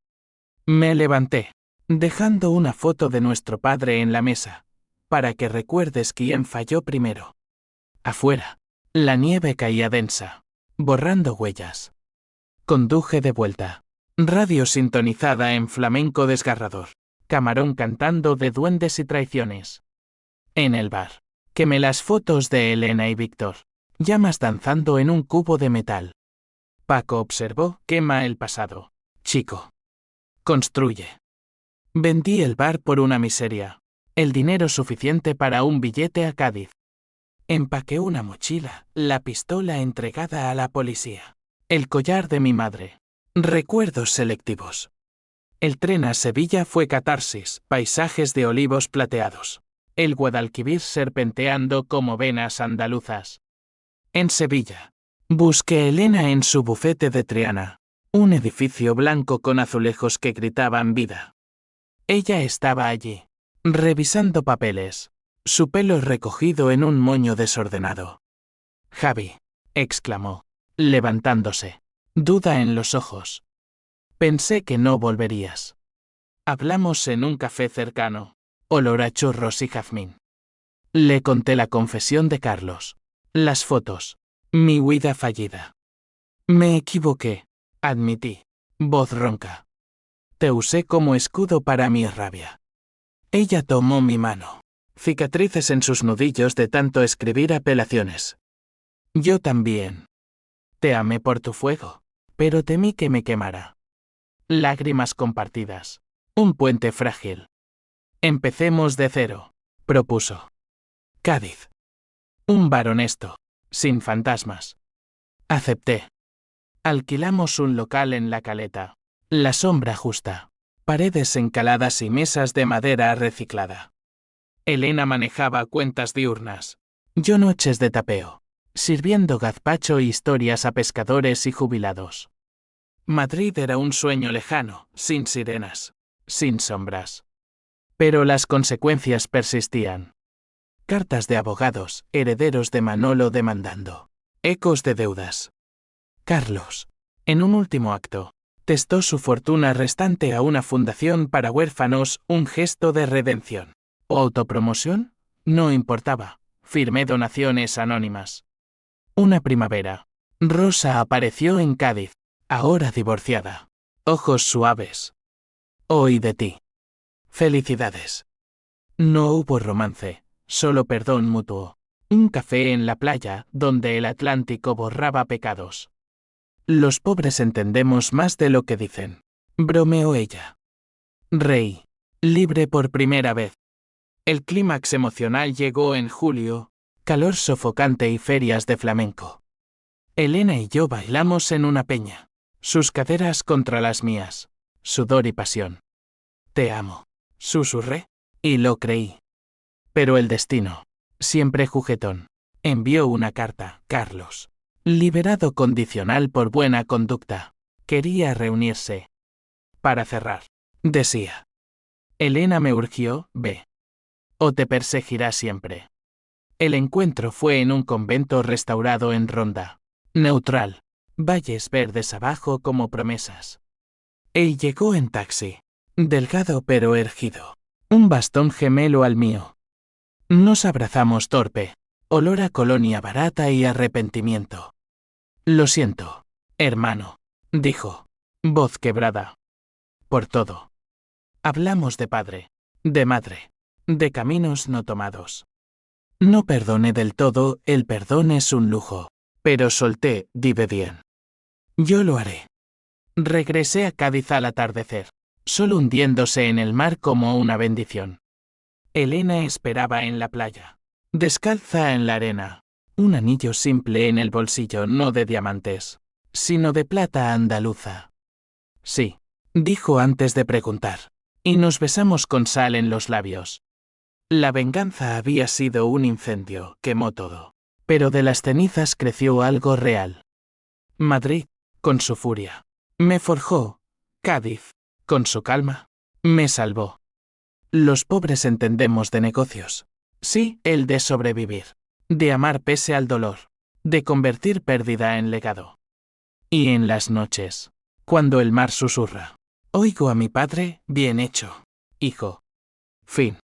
Me levanté, dejando una foto de nuestro padre en la mesa, para que recuerdes quién falló primero. Afuera, la nieve caía densa, borrando huellas. Conduje de vuelta. Radio sintonizada en flamenco desgarrador. Camarón cantando de duendes y traiciones. En el bar. Quemé las fotos de Elena y Víctor. Llamas danzando en un cubo de metal. Paco observó, quema el pasado. Chico. Construye. Vendí el bar por una miseria. El dinero suficiente para un billete a Cádiz. Empaqué una mochila, la pistola entregada a la policía. El collar de mi madre. Recuerdos selectivos. El tren a Sevilla fue catarsis, paisajes de olivos plateados. El Guadalquivir serpenteando como venas andaluzas. En Sevilla. Busqué a Elena en su bufete de Triana. Un edificio blanco con azulejos que gritaban vida. Ella estaba allí, revisando papeles. Su pelo recogido en un moño desordenado. Javi, exclamó, levantándose. Duda en los ojos. Pensé que no volverías. Hablamos en un café cercano. Olor a churros y jazmín. Le conté la confesión de Carlos. Las fotos. Mi huida fallida. Me equivoqué, admití. Voz ronca. Te usé como escudo para mi rabia. Ella tomó mi mano. Cicatrices en sus nudillos de tanto escribir apelaciones. Yo también. Te amé por tu fuego, pero temí que me quemara. Lágrimas compartidas. Un puente frágil. Empecemos de cero, propuso. Cádiz. Un bar honesto, sin fantasmas. Acepté. Alquilamos un local en La Caleta. La sombra justa. Paredes encaladas y mesas de madera reciclada. Elena manejaba cuentas diurnas. Yo noches de tapeo. Sirviendo gazpacho e historias a pescadores y jubilados. Madrid era un sueño lejano, sin sirenas, sin sombras. Pero las consecuencias persistían. Cartas de abogados, herederos de Manolo demandando. Ecos de deudas. Carlos, en un último acto, testó su fortuna restante a una fundación para huérfanos, un gesto de redención. ¿O autopromoción? No importaba. Firmé donaciones anónimas. Una primavera. Rosa apareció en Cádiz, ahora divorciada. Ojos suaves. Oí de ti. Felicidades. No hubo romance, solo perdón mutuo. Un café en la playa, donde el Atlántico borraba pecados. Los pobres entendemos más de lo que dicen. Bromeó ella. Reí. Libre por primera vez. El clímax emocional llegó en julio, calor sofocante y ferias de flamenco. Elena y yo bailamos en una peña, sus caderas contra las mías, sudor y pasión. Te amo, susurré, y lo creí. Pero el destino, siempre juguetón, envió una carta, Carlos. Liberado condicional por buena conducta. Quería reunirse. Para cerrar, decía. Elena me urgió, ve. O te perseguirá siempre. El encuentro fue en un convento restaurado en Ronda. Neutral. Valles verdes abajo como promesas. Él llegó en taxi. Delgado pero erguido. Un bastón gemelo al mío. Nos abrazamos torpe. Olor a colonia barata y arrepentimiento. Lo siento, hermano, dijo. Voz quebrada. Por todo. Hablamos de padre, de madre, de caminos no tomados. No perdoné del todo, el perdón es un lujo. Pero solté, vive bien. Yo lo haré. Regresé a Cádiz al atardecer, solo hundiéndose en el mar como una bendición. Elena esperaba en la playa, descalza en la arena, un anillo simple en el bolsillo, no de diamantes, sino de plata andaluza. Sí, dijo antes de preguntar, y nos besamos con sal en los labios. La venganza había sido un incendio, quemó todo, pero de las cenizas creció algo real. Madrid, con su furia, me forjó. Cádiz, Con su calma, me salvó. Los pobres entendemos de negocios. Sí, el de sobrevivir. De amar pese al dolor. De convertir pérdida en legado. Y en las noches, cuando el mar susurra, oigo a mi padre, bien hecho, hijo. Fin.